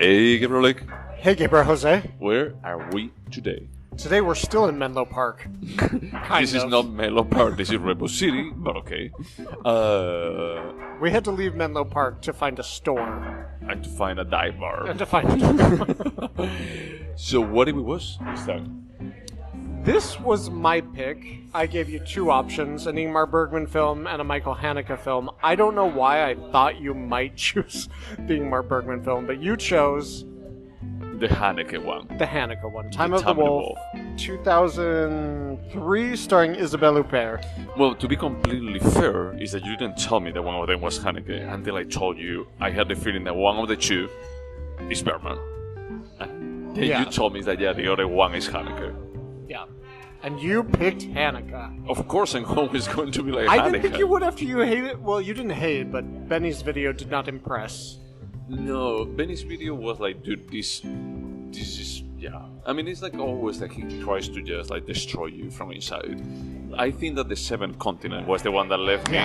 Hey, Gabriel, Hey, Gaybros Jose. where are we today? Today we're still in Menlo Park. This is not Menlo Park, this is Rainbow City, but okay. We had to leave Menlo Park to find a store. And to find a dive bar. And to find a So what did we watch this time? This was my pick. I gave you two options, an Ingmar Bergman film and a Michael Haneke film. I don't know why I thought you might choose the Ingmar Bergman film, but you chose The Haneke one. the Haneke one. Time of the Wolf, 2003, starring Isabelle Huppert. Well, to be completely fair, is that you didn't tell me that one of them was Haneke until I told you. I had the feeling that one of the two is Bergman. And then Yeah. you told me that the other one is Haneke. Yeah. And you picked Haneke. Of course I'm always going to be like I Haneke. didn't think you would after you hate it. Well, you didn't hate it, but Benny's video did not impress. No, Benny's video was like, dude, this is, yeah. I mean, it's like always like he tries to just like destroy you from inside. I think that the Seventh Continent was the one that left me.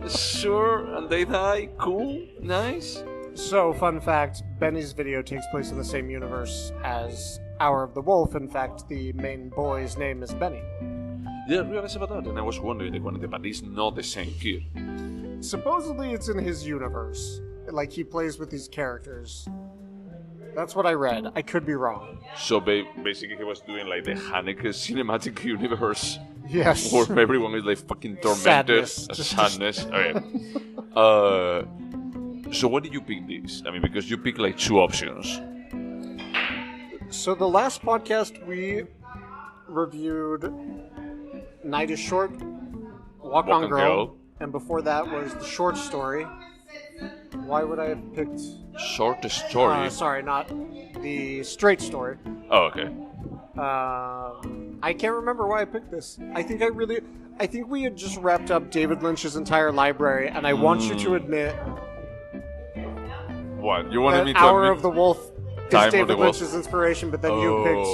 Sure, and they die, cool, nice. So, fun fact, Benny's video takes place in the same universe as Hour of the Wolf. In fact, the main boy's name is Benny. Yeah, I realized about that, and I was wondering, but it's not the same kid. Supposedly it's in his universe. Like, he plays with these characters. That's what I read. I could be wrong. So basically he was doing like the Haneke cinematic universe. Yes. Where everyone is like fucking tormented. Sadness. Okay. So what did you pick this? I mean, because you picked like two options. So the last podcast we reviewed Night is Short, Walk on Girl, and before that was the short story. Why would I have picked... Short story? Sorry, not the straight story. Oh, okay. I can't remember why I picked this. I think we had just wrapped up David Lynch's entire library, and I want you to admit What? You wanted that me to Hour admit of the Wolf Time is of David the Wolf. Lynch's inspiration, but then you picked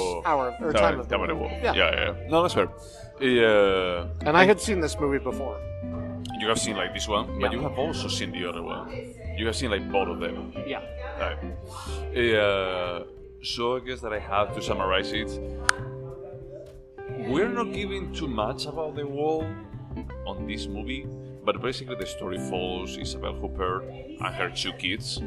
Time of the Wolf. Yeah. No, that's fair. Yeah. And I had seen this movie before. You have seen like this one, but Yeah. you have also seen the other one. You have seen like both of them. Yeah. Right. So I guess that I have to summarize it. We're not giving too much about the world on this movie, but basically the story follows Isabelle Huppert and her two kids.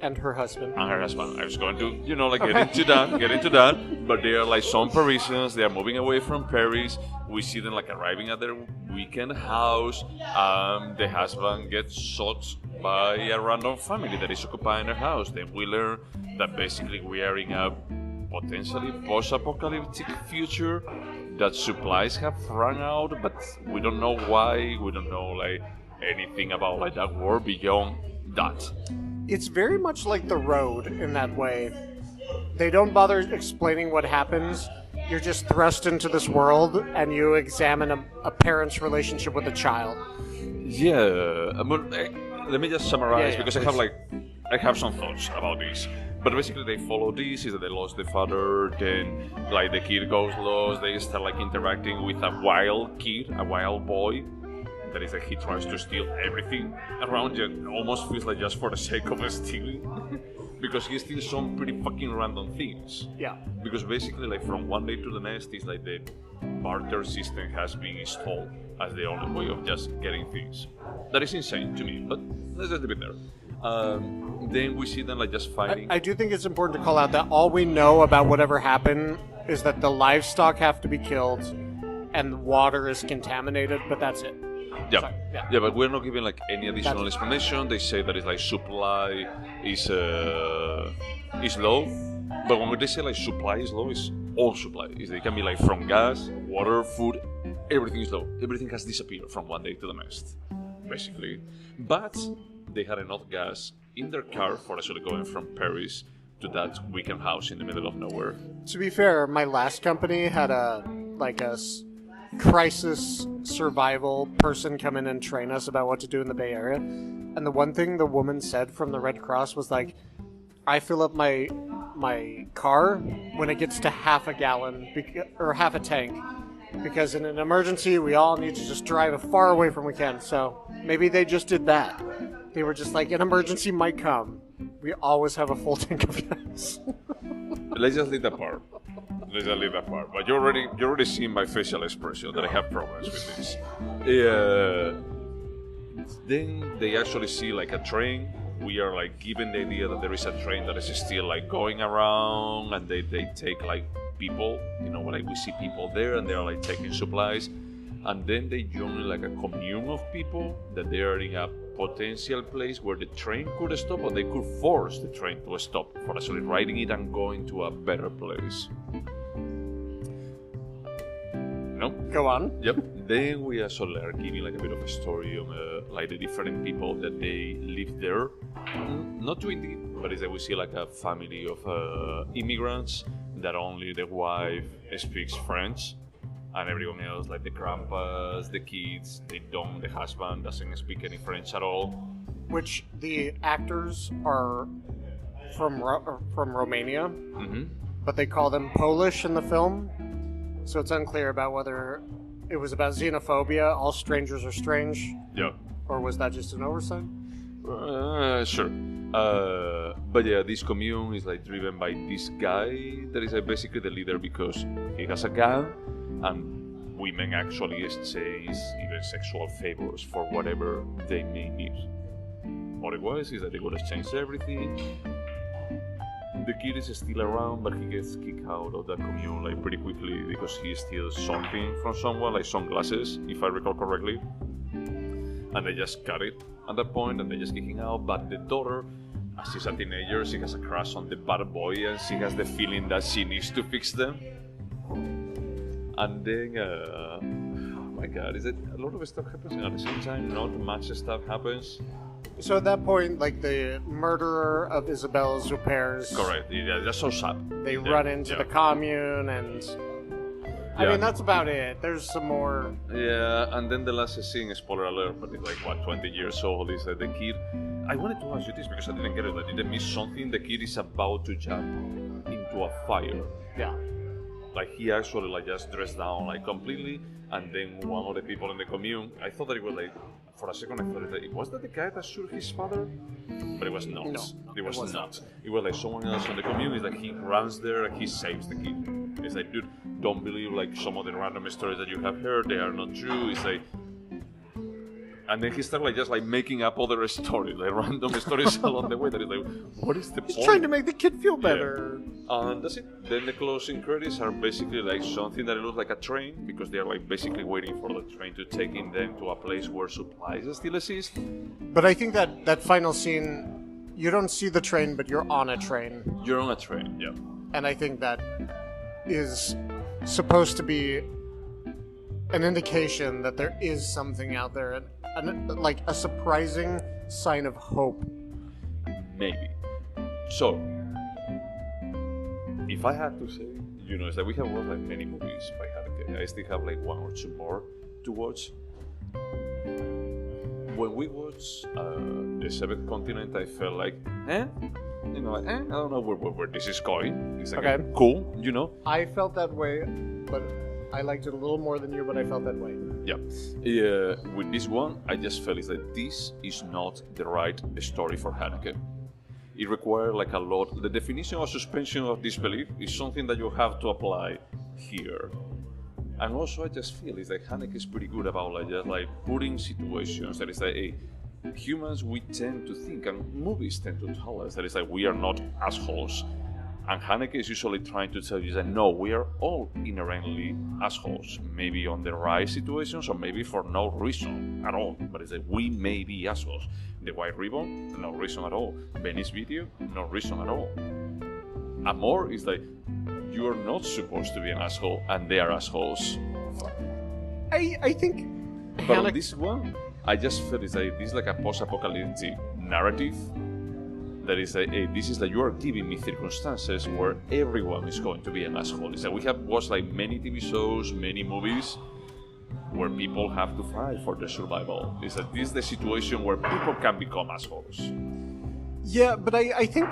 And her husband. And her husband. I was going to, get into that. But they are like some Parisians. They are moving away from Paris. We see them like arriving at their weekend house. The husband gets shot by a random family that is occupying their house. Then we learn that basically we are in a potentially post-apocalyptic future, that supplies have run out, but we don't know why. We don't know like anything about like that war beyond that. It's very much like The Road in that way. They don't bother explaining what happens. You're just thrust into this world and you examine a parent's relationship with a child. Yeah, but let me just summarize because please. I have some thoughts about this. But basically they follow this, is that they lost the father, then like the kid goes lost, they start like interacting with a wild kid, a wild boy. That is like he tries to steal everything around you. It almost feels like just for the sake of stealing. Because he steals some pretty fucking random things. Yeah. Because basically like from one day to the next, it's like the barter system has been installed as the only way of just getting things. That is insane to me, but let's just leave it there. Then we see them like just fighting. I do think it's important to call out that all we know about whatever happened is that the livestock have to be killed and the water is contaminated, but that's it. Yeah. Yeah, but we're not giving like any additional explanation. They say that it's like supply is low, but when they say like supply is low, it's all supply. It can be like from gas, water, food, everything is low. Everything has disappeared from one day to the next, basically. But they had enough gas in their car for actually going from Paris to that weekend house in the middle of nowhere. To be fair, my last company had a crisis survival person come in and train us about what to do in the Bay Area. And the one thing the woman said from the Red Cross was like, I fill up my car when it gets to half a gallon or half a tank. Because in an emergency, we all need to just drive as far away from we can. So maybe they just did that. They were just like, an emergency might come. We always have a full tank of gas. Let's just leave that part. But you already seen my facial expression that I have problems with this. Then they actually see like a train. We are like given the idea that there is a train that is still like going around, and they take like people, like we see people there, and they're like taking supplies, and then they join like a commune of people that they are in a potential place where the train could stop, or they could force the train to stop for actually riding it and going to a better place. No? Go on. Yep. Then we also are giving like a bit of a story on like the different people that they live there. Not too deep, but is that we see like a family of immigrants that only the wife speaks French, and everyone else, like the grandpas, the kids, the husband doesn't speak any French at all. Which the actors are from Romania, but they call them Polish in the film. So it's unclear about whether it was about xenophobia, all strangers are strange. Yeah. Or was that just an oversight? Sure. But yeah, this commune is like driven by this guy that is basically the leader because he has a gun, and women actually exchange even sexual favors for whatever they may need. Otherwise, is that they will exchange everything. The kid is still around, but he gets kicked out of the commune like pretty quickly because he steals something from someone, like sunglasses, if I recall correctly. And they just cut it at that point, and they just kick him out. But the daughter, as she's a teenager, she has a crush on the bad boy, and she has the feeling that she needs to fix them. And then, oh my god, is it a lot of stuff happens and at the same time not much stuff happens? So at that point, like the murderer of Isabelle Huppert, correct. Yeah, that's so sad. They run into the commune, and I mean that's about it. There's some more. Yeah, and then the last scene, spoiler alert, but it's like what 20 years old. Is that the kid? I wanted to ask you this because I didn't get it. I didn't miss something. The kid is about to jump into a fire. Yeah. Like he actually like just dressed down like completely, and then one of the people in the commune, I thought that it was like, for a second I thought that was that the guy that shot his father? But it was not. No, it was not. It was like someone else in the commune. It's like he runs there and he saves the kid. It's like, dude, don't believe like some of the random stories that you have heard, they are not true. It's like, and then he started like just like making up other stories, like random stories along the way. That is like, what is the point? He's trying to make the kid feel better. Yeah. And that's it. Then the closing credits are basically like something that looks like a train because they are like basically waiting for the train to take in them to a place where supplies still exist. But I think that final scene, you don't see the train, but you're on a train. You're on a train, yeah. And I think that is supposed to be an indication that there is something out there, and like a surprising sign of hope. Maybe. So, if I had to say, it's that we have watched like many movies by Haneke. I still have like one or two more to watch. When we watched The Seventh Continent, I felt like, I don't know where this is going. It's like, okay, cool, I felt that way, but I liked it a little more than you, but I felt that way. Yeah. With this one, I just felt that this is not the right story for Haneke. It requires like a lot. The definition of suspension of disbelief is something that you have to apply here. And also, I just feel is like Haneke is pretty good about like just like putting situations that is like, hey, humans we tend to think, and movies tend to tell us that it's like we are not assholes. And Haneke is usually trying to tell you that no, we are all inherently assholes. Maybe on the right situations, or maybe for no reason at all. But it's like we may be assholes. The White Ribbon, no reason at all. Venice Video, no reason at all. Amor is like you are not supposed to be an asshole, and they are assholes. I think. But on this one, I just feel it's like this is like a post-apocalyptic narrative. That is like, hey, this is like you are giving me circumstances where everyone is going to be an asshole. It's like we have watched like many TV shows, many movies where people have to fight for their survival. It's like this is the situation where people can become assholes. Yeah, but I think,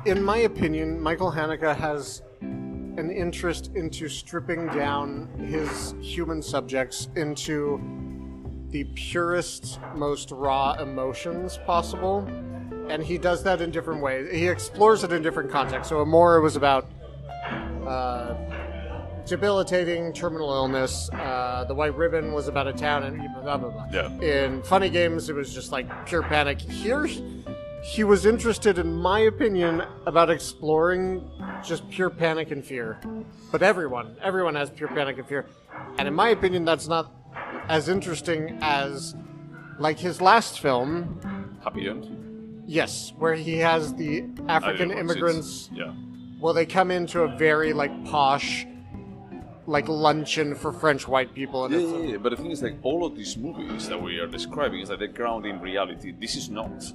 in my opinion, Michael Haneke has an interest into stripping down his human subjects into the purest, most raw emotions possible. And he does that in different ways. He explores it in different contexts. So Amore was about debilitating terminal illness. The White Ribbon was about a town and blah, blah, blah. Yeah. In Funny Games, it was just like pure panic. Here, he was interested, in my opinion, about exploring just pure panic and fear. But everyone has pure panic and fear. And in my opinion, that's not as interesting as, like, his last film. Happy End? Yes, where he has the African immigrants. Yeah. Well, they come into a very, like, posh, like, luncheon for French white people. And Yeah, but the thing is, like, all of these movies that we are describing is that they're grounded in reality. This is not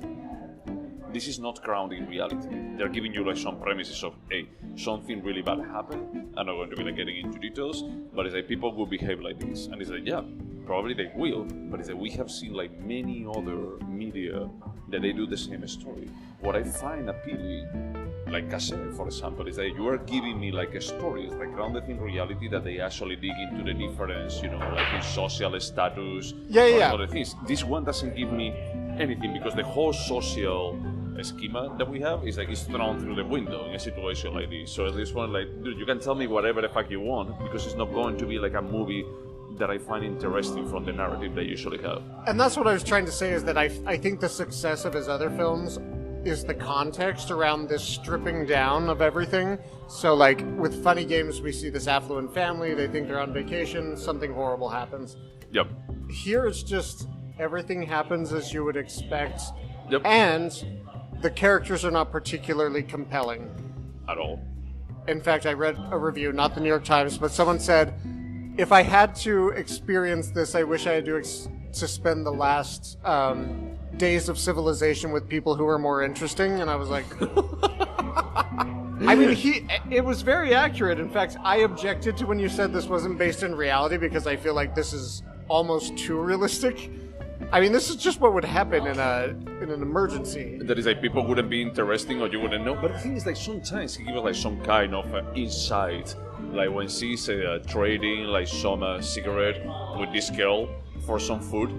grounded in reality. They're giving you, like, some premises of, hey, something really bad happened. I'm not going to be, like, getting into details, but it's like people will behave like this. And it's like, yeah, probably they will, but it's like we have seen, like, many other media that they do the same story. What I find appealing, like Cassette, for example, is that you are giving me, like, a story, like, grounded in reality, that they actually dig into the difference, you know, like in social status, Yeah. other things. This one doesn't give me anything, because the whole social schema that we have is like it's thrown through the window in a situation like this. So at this point, like, dude, you can tell me whatever the fuck you want, because it's not going to be like a movie that I find interesting from the narrative they usually have. And that's what I was trying to say, is that I think the success of his other films is the context around this stripping down of everything. So, like, with Funny Games, we see this affluent family, they think they're on vacation, something horrible happens. Yep. Here it's just everything happens as you would expect. Yep. And the characters are not particularly compelling. At all. In fact, I read a review, not the New York Times, but someone said, if I had to experience this, I wish I had to spend the last days of civilization with people who are more interesting. And I was like, I mean, it was very accurate. In fact, I objected to when you said this wasn't based in reality, because I feel like this is almost too realistic. I mean, this is just what would happen in an emergency. That is like people wouldn't be interesting or you wouldn't know. But the thing is, like, sometimes he gives like some kind of insight. Like when she's trading like some cigarette with this girl for some food,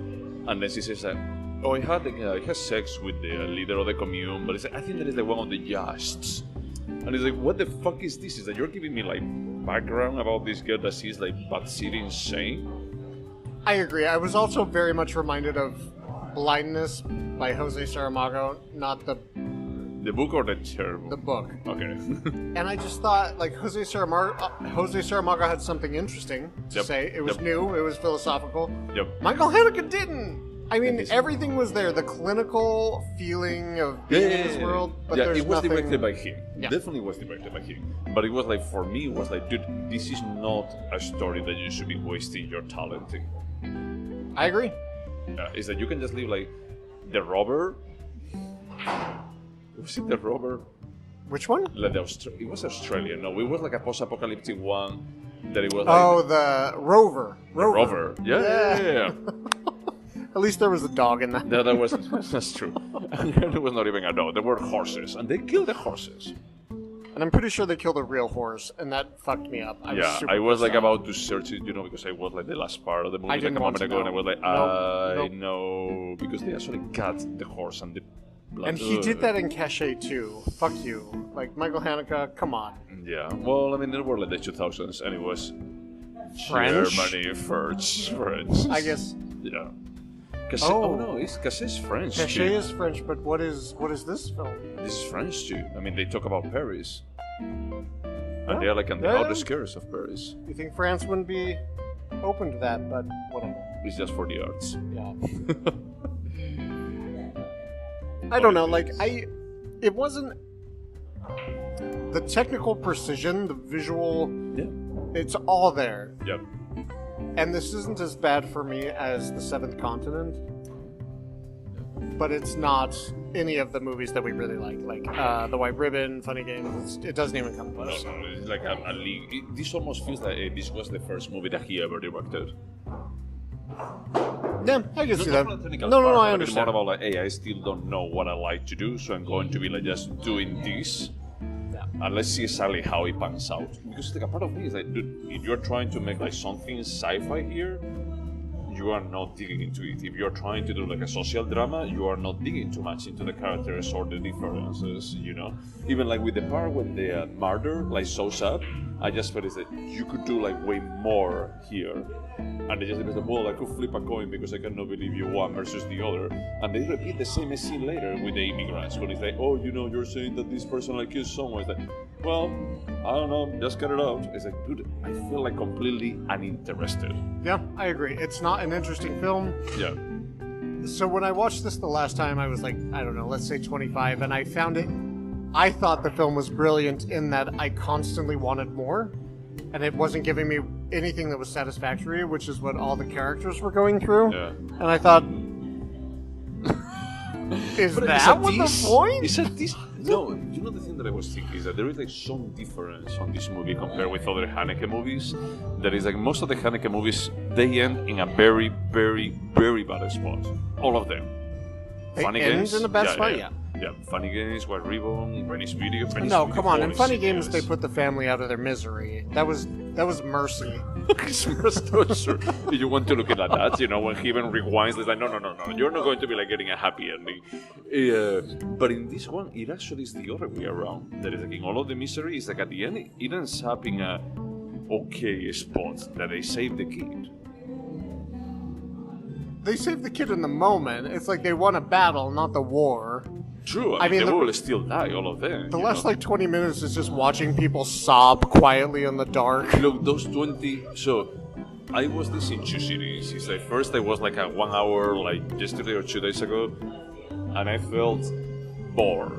and then she says that, oh, I had sex with the leader of the commune, but it's like, I think that is like one of the yachts. And it's like, what the fuck is this? Is that you're giving me like background about this girl that she's like batshit insane? I agree. I was also very much reminded of Blindness by Jose Saramago, not the book or the terrible? The book. Okay. And I just thought, like, Jose Saramago had something interesting to say. It was new. It was philosophical. Yep. Michael Haneke didn't. I mean, everything was there. The clinical feeling of being in this world, but there's it was nothing... directed by him. Yeah. Definitely was directed by him. But it was like, for me, it was like, dude, this is not a story that you should be wasting your talent in. I agree. Is that you can just leave like the robber. Was it the robber? Which one? Like it was Australian. No, it was like a post-apocalyptic one. That it was. Oh, like, the Rover. Rover. Yeah. At least there was a dog in that. No, that was that's true. And there was not even a dog. There were horses, and they killed the horses. And I'm pretty sure they killed a real horse, and that fucked me up. I was like about to search it, because I was like the last part of the movie like a moment ago, and I was like, I know, because they actually cut the horse and the blood. And he did that in Cachet too. Fuck you. Like, Michael Haneke, come on. Yeah. Well, I mean, there were like the 2000s, and it was French? Germany, French. I guess. Yeah. Oh no, Cachet's French. Cachet is French, but what is this film? This is French too. I mean, they talk about Paris. And they're like on the outskirts of Paris. You think France wouldn't be open to that, but whatever. It's just for the arts. Yeah. I don't know, like, it wasn't the technical precision, the visual, it's all there. Yep. And this isn't as bad for me as The Seventh Continent, but it's not any of the movies that we really like The White Ribbon, Funny Games. It doesn't even come close. No, it's like a league. This almost feels like this was the first movie that he ever directed. Yeah, I can see that. No, I understand. More about like, hey, I still don't know what I like to do, so I'm going to be like just doing this. Yeah. And let's see exactly how it pans out. Because like a part of me is like, dude, if you're trying to make like something sci-fi here, you are not digging into it. If you're trying to do like a social drama, you are not digging too much into the characters or the differences, you know. Even like with the part when the murder, like so sad, I just felt that you could do like way more here. And they just because well, I could flip a coin because I cannot believe you one versus the other. And they repeat the same scene later with the immigrants when it's like, oh, you know, you're saying that this person like killed someone. It's like, well, I don't know, just cut it out. It's like, dude, I feel like completely uninterested. Yeah, I agree. It's not an interesting film. Yeah. So when I watched this the last time, I was like, I don't know, let's say 25, and I thought the film was brilliant in that I constantly wanted more, and it wasn't giving me anything that was satisfactory, which is what all the characters were going through. Yeah. And I thought, is that what the point? Is that this? No, you know the thing that I was thinking is that there is like some difference on this movie compared with other Haneke movies. That is like most of the Haneke movies, they end in a very, very, very bad spot. All of them. They Funny end Games in a bad spot, yeah. Yeah, Funny Games, White Ribbon, Venice Video. No, come on. In Funny Games, they put the family out of their misery. That was mercy. Sure. You want to look at that, you know, when he even rewinds, it's like, no, you're not going to be like getting a happy ending. But in this one, it actually is the other way around. That is like in all of the misery, it's like at the end, it ends up in a okay spot that they save the kid. They save the kid in the moment. It's like they won a battle, not the war. True, I mean they will still die, all of them. The last like 20 minutes is just watching people sob quietly in the dark. Look, those 20. So, I was this in two cities. It's like first I was like a 1 hour, like yesterday or 2 days ago, and I felt bored.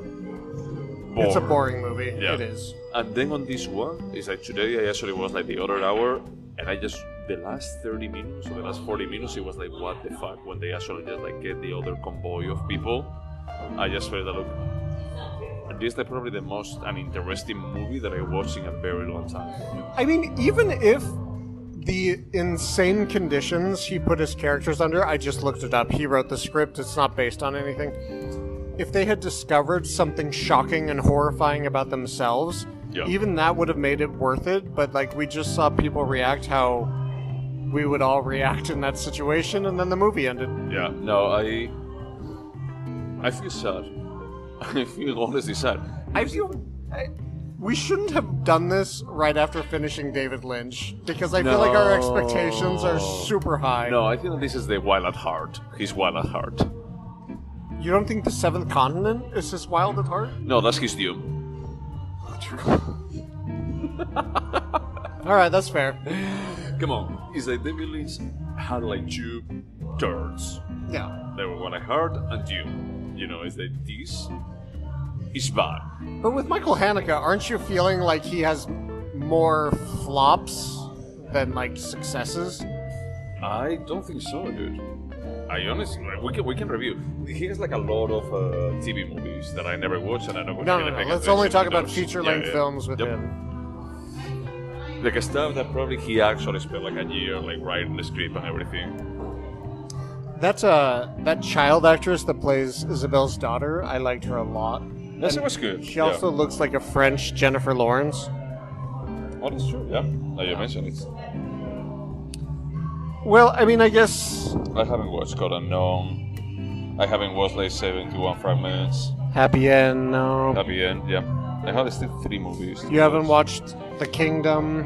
It's a boring movie. Yeah. It is. And then on this one, it's like today I actually was like the other hour, and I just the last 30 minutes or the last 40 minutes, it was like what the fuck when they actually just like get the other convoy of people. I just felt that look, this is probably the most uninteresting movie that I watched in a very long time. I mean, even if the insane conditions he put his characters under, I just looked it up. He wrote the script. It's not based on anything. If they had discovered something shocking and horrifying about themselves, even that would have made it worth it. But like we just saw people react how we would all react in that situation, and then the movie ended. Yeah, no, I feel sad. I feel honestly sad. We shouldn't have done this right after finishing David Lynch, because I feel like our expectations are super high. No, I think that this is the Wild at Heart. He's Wild at Heart. You don't think the Seventh Continent is his Wild at Heart? No, that's his Doom. Alright, that's fair. Come on. It's like David Lynch had like two thirds. Yeah. They were Wild at Heart and Doom. You know, it's like this is bad. But with Michael Haneke, aren't you feeling like he has more flops than like successes? I don't think so, dude. I honestly, we can review. He has like a lot of TV movies that I never watched, and I don't. No. Let's only talk about feature-length films with him. Like stuff that probably he actually spent like a year like writing the script and everything. That's that child actress that plays Isabelle's daughter. I liked her a lot. That was good. She also looks like a French Jennifer Lawrence. Oh, that's true. Yeah, now you mentioned it. Well, I mean, I guess I haven't watched God Unknown. I haven't watched like 71 Fragments. Happy End, no. Happy End, yeah. I have still 3 movies. You haven't watched The Kingdom?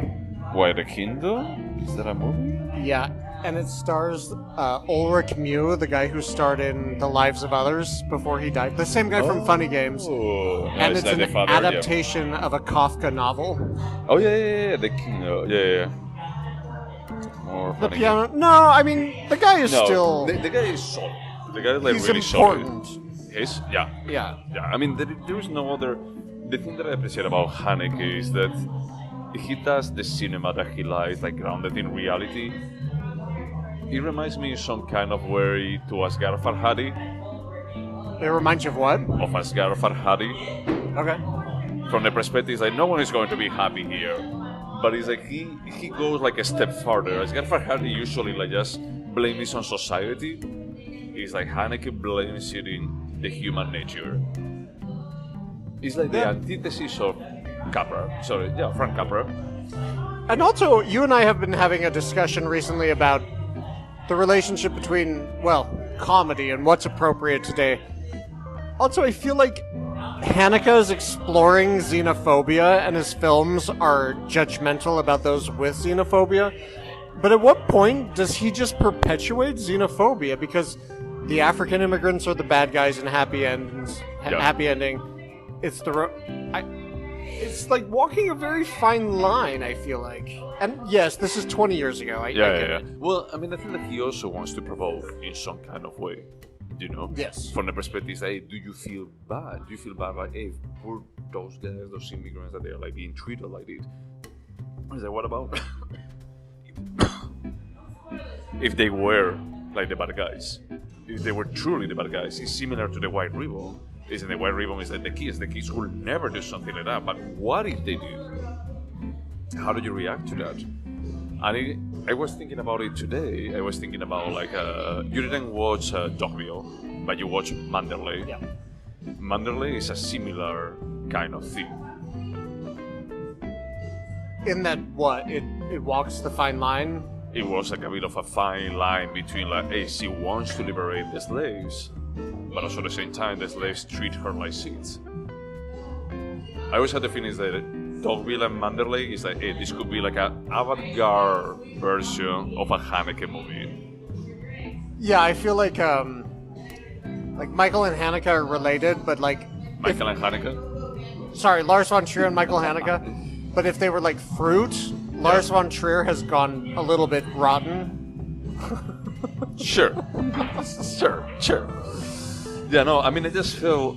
Why, The Kingdom? Is that a movie? Yeah, and it stars Ulrich Mew, the guy who starred in The Lives of Others before he died. The same guy from Funny Games. Oh, and it's an adaptation of a Kafka novel. Oh, yeah. The Kingdom. Yeah. More the piano. Games. No, I mean, the guy is still... The guy is solid. The guy is like he's really important. Solid. He's Yeah. Yeah. I mean, there is no other... The thing that I appreciate about Haneke is that he does the cinema that he likes, like grounded in reality. It reminds me some kind of way to Asghar Farhadi. It reminds you of what? Of Asghar Farhadi. Okay. From the perspective, like no one is going to be happy here, but it's like he goes like a step further. Asghar Farhadi usually like just blames on society. It's like Haneke blames it in the human nature. It's like the antithesis of Capra. Frank Capra. And also, you and I have been having a discussion recently about the relationship between, well, comedy and what's appropriate today. Also, I feel like Haneke is exploring xenophobia, and his films are judgmental about those with xenophobia. But at what point does he just perpetuate xenophobia? Because the African immigrants are the bad guys in Happy Endings. Happy Ending. It's it's like walking a very fine line, I feel like. And yes, this is 20 years ago. I get it. Well, I mean, I think that he also wants to provoke in some kind of way. You know? Yes. From the perspective, hey, do you feel bad? Do you feel bad? Like, hey, poor those guys, those immigrants that they're like being treated like this. I was like, what about if they were like the bad guys? If they were truly the bad guys, it's similar to the White Ribbon. Isn't the White Ribbon is like the kids? The kids will never do something like that. But what if they do? How do you react to that? And I was thinking about it today. I was thinking about like you didn't watch Dogville, but you watched Manderley. Yeah. Manderley is a similar kind of thing. In that, what? It walks the fine line? It was like a bit of a fine line between like, hey, she wants to liberate the slaves, but also at the same time, the slaves treat her like seeds. I always had the feeling that Dogville and Manderley is like, hey, this could be like an avant-garde version of a Haneke movie. Yeah, I feel like Michael and Haneke are related, but like... Michael and Haneke? Sorry, Lars von Trier and Michael Haneke. But if they were like fruit, Lars von Trier has gone a little bit rotten. Sure. Yeah, no, I mean, I just feel...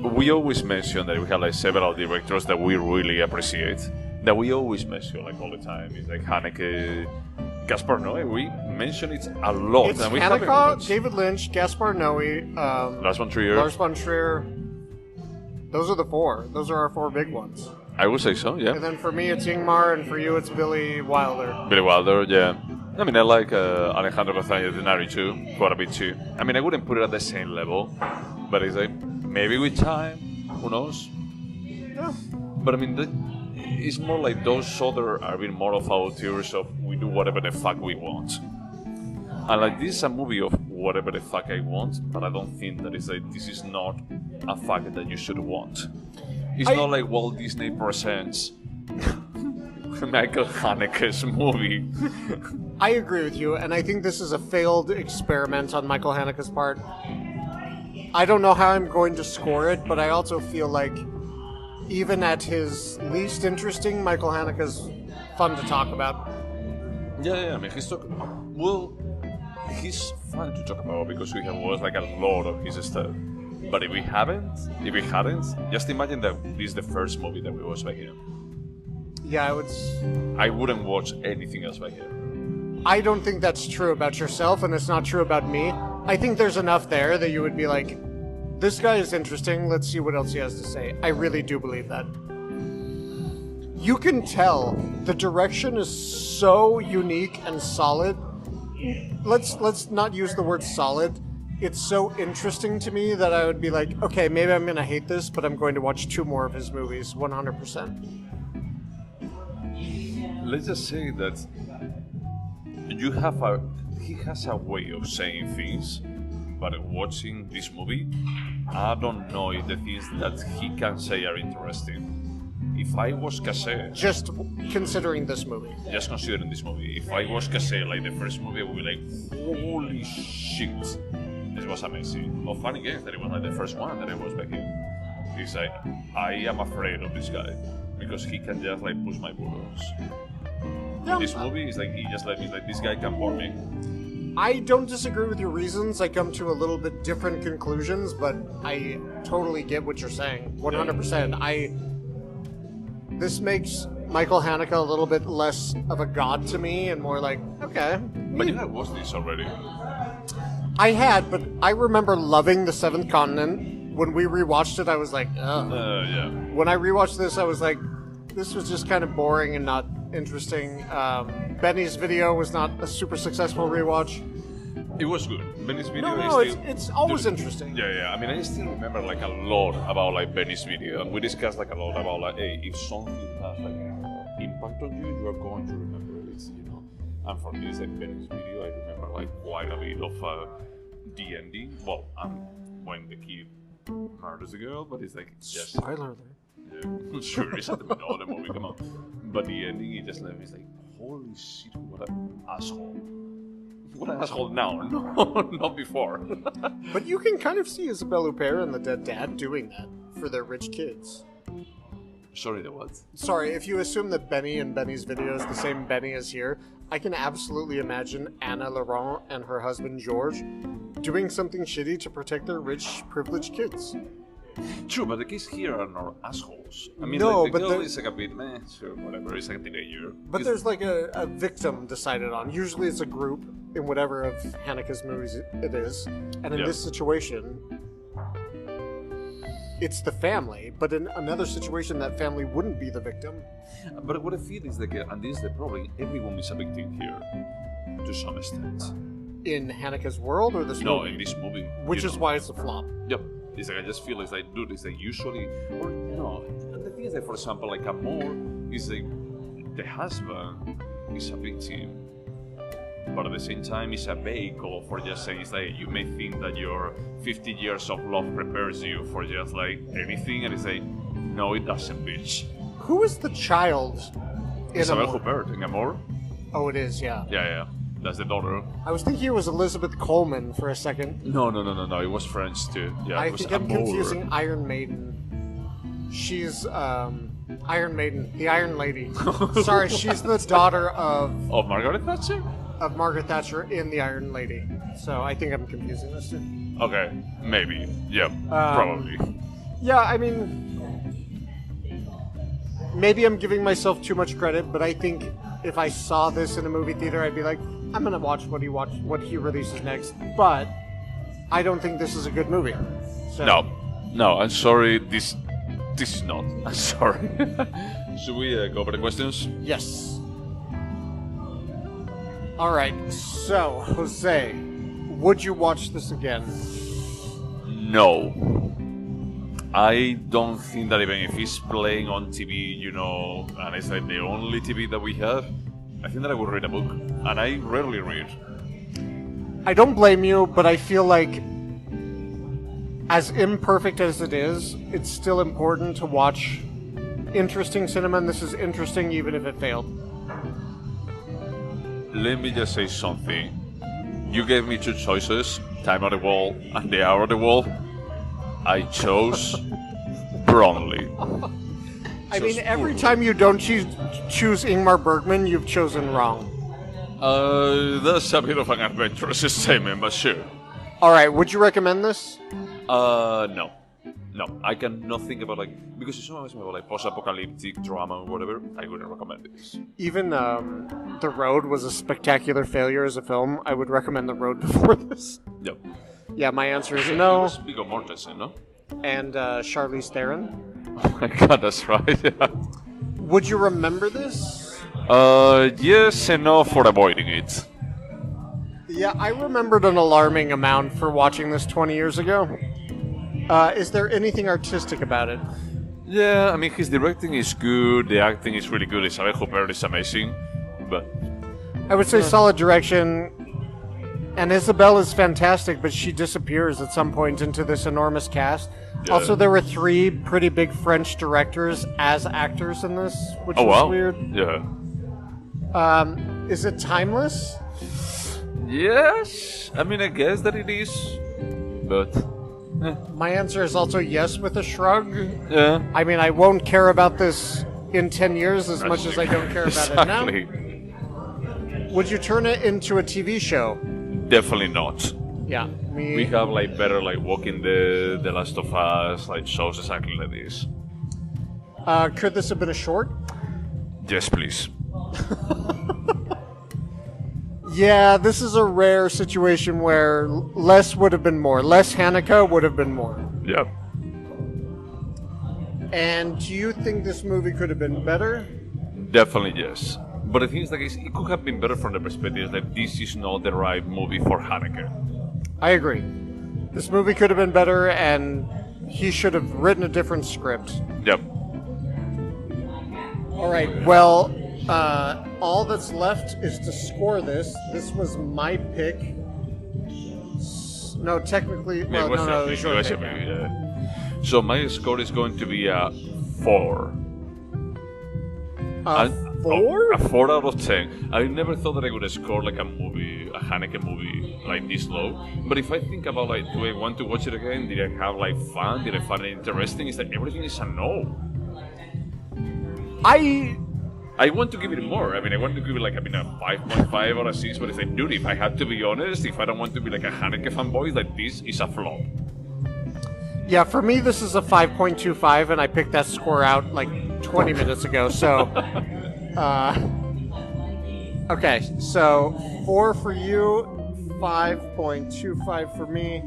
We always mention that we have like several directors that we really appreciate. That we always mention like all the time. It's like Haneke, Gaspar Noé. We mention it a lot. It's and we Haneke, David Lynch, Gaspar Noé, Lars von Trier. Lars von Trier. Those are the four. Those are our four big ones. I would say so, yeah. And then for me, it's Ingmar, and for you, it's Billy Wilder. Billy Wilder, yeah. I mean, I like Alejandro González too, quite a bit too. I mean, I wouldn't put it at the same level, but it's like, maybe with time, who knows? Yeah. But I mean, it's more like those other are being more of auteurs of we do whatever the fuck we want. And like, this is a movie of whatever the fuck I want, but I don't think that it's like, this is not a fuck that you should want. It's not like Walt Disney presents Michael Haneke's movie. I agree with you, and I think this is a failed experiment on Michael Haneke's part. I don't know how I'm going to score it, but I also feel like even at his least interesting, Michael Haneke's fun to talk about. Yeah, I mean, he's fun to talk about because we have watched like a lot of his stuff. But if we hadn't, just imagine that this is the first movie that we watched by him. Yeah, I wouldn't watch anything else by him. I don't think that's true about yourself, and it's not true about me. I think there's enough there that you would be like, this guy is interesting, let's see what else he has to say. I really do believe that. You can tell the direction is so unique and solid. Let's not use the word solid. It's so interesting to me that I would be like, okay, maybe I'm going to hate this, but I'm going to watch 2 more of his movies, 100%. Let's just say that he has a way of saying things, but watching this movie, I don't know if the things that he can say are interesting. If I was Cassé... Just considering this movie. Just considering this movie. If I was Cassé, like the first movie, I would be like, holy shit, this was amazing. Or Funny Games, that it was like the first one that I was back in. It's like, I am afraid of this guy because he can just like push my buttons. Yeah, this movie is like, he just let me, like, this guy can bore me. I don't disagree with your reasons. I come to a little bit different conclusions, but I totally get what you're saying. 100%. This makes Michael Haneke a little bit less of a god to me and more like, okay. But you have watched this already. I had, but I remember loving The Seventh Continent. When we rewatched it, I was like, ugh. Yeah. When I rewatched this, I was like, this was just kind of boring and not interesting. Benny's Video was not a super successful rewatch. It was good. Benny's Video No, is still... it's always interesting. Yeah. I mean, I still remember like a lot about like Benny's Video, and we discussed like a lot about like, hey, if something has like impact on you, you are going to remember it, you know. And for this Benny's video, I remember like quite a bit of the ending. Well, when the kid murders the girl, but it's like just Spoiler alert. yeah, sure, it's at the middle of the movie. Come on, but the ending, it just left me like, holy shit, what an asshole! What an asshole now, no, not before. But you can kind of see Isabelle Huppert and the dead dad doing that for their rich kids. Sorry, the what? Sorry, if you assume that Benny in Benny's video is the same Benny as here, I can absolutely imagine Anna Laurent and her husband George doing something shitty to protect their rich, privileged kids. True, but the kids here are not assholes. I mean, No, like, the but girl the- is like a bit meh, sure, whatever. It's like a teenager. But there's like a victim decided on. Usually it's a group in whatever of Haneke's movies it is. And in Yeah. this situation, it's the family. But in another situation, that family wouldn't be the victim. But what I feel is like, and this is the problem, everyone is a victim here, to some extent. In Haneke's world or this No, movie? in this movie. Which you is know. why it's a flop. Yep. It's like, I just feel it's like, dude, it's like usually, or no, and the thing is that, for example, like Amor is like, the husband is a victim, but at the same time, it's a vehicle for just saying, it's like, you may think that your 50 years of love prepares you for just like anything, and it's like, no, it doesn't, bitch. Who is the child in Isabelle Amor? Huppert in Amor? Oh, it is, yeah. Yeah. That's the daughter. I was thinking it was Elizabeth Coleman for a second. No. It was French too. Yeah, I it was think I'm Amor. confusing Iron Maiden. She's Iron Maiden, the Iron Lady. Sorry, she's the daughter of Margaret Thatcher? Margaret Thatcher in the Iron Lady. So I think I'm confusing this two. Okay, maybe. Yeah, probably. Yeah, I mean, maybe I'm giving myself too much credit, but I think if I saw this in a movie theater, I'd be like, I'm gonna watch what he releases next. But I don't think this is a good movie. So, No, I'm sorry. This is not. I'm sorry. Should we go over the questions? Yes. All right. So, Jose, would you watch this again? No. I don't think that even if it's playing on TV, and it's like the only TV that we have, I think that I would read a book. And I rarely read. I don't blame you, but I feel like, as imperfect as it is, it's still important to watch interesting cinema, and this is interesting even if it failed. Let me just say something. You gave me two choices, Time of the Wall and The Hour of the Wall. I chose wrongly. I mean, every time you don't choose Ingmar Bergman, you've chosen wrong. That's a bit of an adventurous statement, but sure. Alright, would you recommend this? No. I cannot think about because it's always about post-apocalyptic drama or whatever. I wouldn't recommend this. Even The Road was a spectacular failure as a film. I would recommend The Road before this. Yep. Yeah, my answer is It no. was Viggo Mortensen, no? And Charlize Theron. Oh my god, that's right. Yeah. Would you remember this? Yes and no for avoiding it. Yeah, I remembered an alarming amount for watching this 20 years ago. Is there anything artistic about it? Yeah, I mean, his directing is good, the acting is really good, Isabelle Huppert is amazing, but... I would say solid direction, and Isabelle is fantastic, but she disappears at some point into this enormous cast. Yeah. Also, there were 3 pretty big French directors as actors in this, which was wow. weird. Yeah. Is it timeless? Yes, I mean, I guess that it is, but... My answer is also yes with a shrug. Yeah. I mean, I won't care about this in 10 years as much as I don't care about exactly. it now. Would you turn it into a TV show? Definitely not. Yeah, We have better Walking Dead, The Last of Us, shows exactly like this. Could this have been a short? Yes, please. Yeah, this is a rare situation where less would have been more. Less Haneke would have been more. Yep. And do you think this movie could have been better? Definitely yes. But the thing is, it could have been better from the perspective that this is not the right movie for Haneke. I agree. This movie could have been better, and he should have written a different script. Yep. All right, well, All that's left is to score this. This was my pick. No, technically, well, no, it was your pick. Yeah. So my score is going to be a 4. 4? A 4 out of 10. I never thought that I would score like a Haneke movie like this low. But if I think about like, do I want to watch it again? Did I have like fun? Did I find it interesting? Is that everything is a no? I want to give it more. I mean, I want to give it like a 5.5 or a 6. But it's like, dude, if I have to be honest, if I don't want to be like a Haneke fanboy, like this is a flop. Yeah, for me, this is a 5.25, and I picked that score out like 20 minutes ago. So, okay, so 4 for you, 5.25 for me.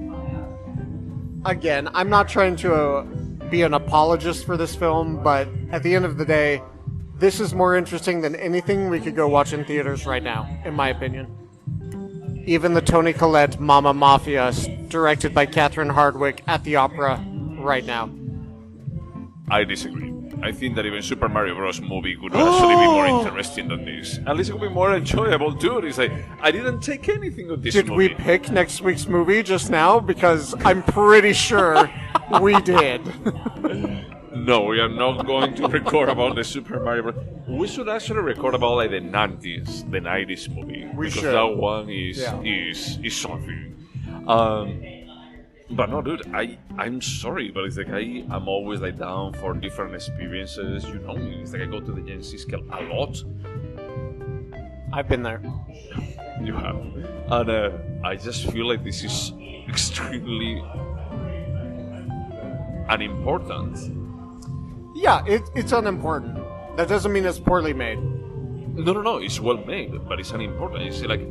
Again, I'm not trying to be an apologist for this film, but at the end of the day, this is more interesting than anything we could go watch in theaters right now, in my opinion. Even the Toni Collette Mama Mafia, directed by Catherine Hardwicke, at the opera right now. I disagree. I think that even Super Mario Bros. Movie would actually be more interesting than this. At least it would be more enjoyable too. It's like, I didn't take anything of this movie. Did we pick next week's movie just now? Because I'm pretty sure we did. No, we are not going to record about the Super Mario Bros. We should actually record about like the 90s movie. We because should. that one is something. But no, dude, I'm sorry, but it's like I'm always like down for different experiences. You know me. It's like I go to the Gen-Z scale a lot. I've been there. You have. And I just feel like this is extremely unimportant. Yeah, it's unimportant. That doesn't mean it's poorly made. No, it's well made, but it's unimportant. It's like,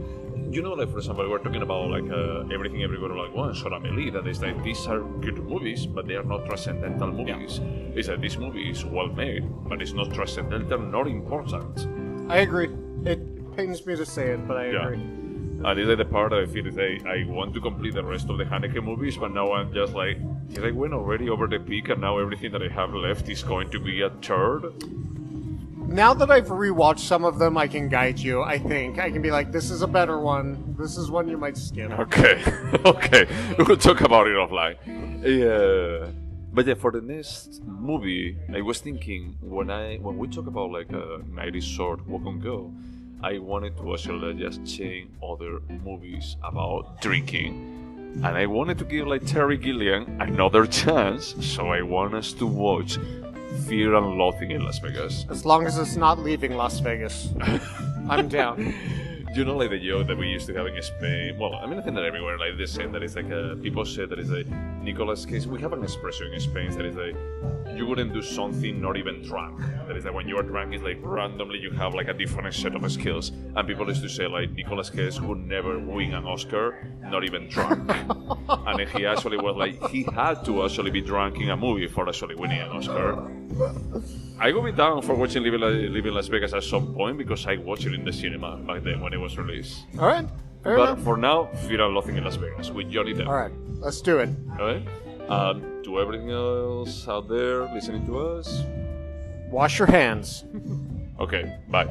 you know, like for example, we're talking about like Everything Everywhere All at Once or Amelie, that is like, these are good movies, but they are not transcendental movies. Yeah. It's like, this movie is well made, but it's not transcendental nor important. I agree. It pains me to say it, but I agree. And it's like the part that I feel is I want to complete the rest of the Haneke movies, but now I'm just like, I went already over the peak, and now everything that I have left is going to be a third. Now that I've rewatched some of them, I can guide you, I think. I can be like, this is a better one. This is one you might skip. Okay. Okay. We'll talk about it offline. Yeah. But yeah, for the next movie, I was thinking, when we talk about like a 90s short walk and go, I wanted to actually just change other movies about drinking. And I wanted to give like Terry Gilliam another chance, so I want us to watch Fear and Loathing in Las Vegas. As long as it's not leaving Las Vegas. I'm down. You know, like the joke that we used to have in Spain. Well, I mean, I think that everywhere, like the same. That is like people say that is a Nicolas Cage. We have an expression in Spain that is like, you wouldn't do something not even drunk. That is like when you are drunk, it's like randomly you have like a different set of skills. And people used to say like Nicolas Cage would never win an Oscar, not even drunk. And he actually was like, he had to actually be drunk in a movie for actually winning an Oscar. I will be down for watching Living Las Vegas at some point because I watched it in the cinema back then when it was released. All right, fair enough. But for now, Fear and Loathing in Las Vegas with Johnny Depp. All right, let's do it. All right. To everything else out there listening to us, wash your hands. Okay, bye.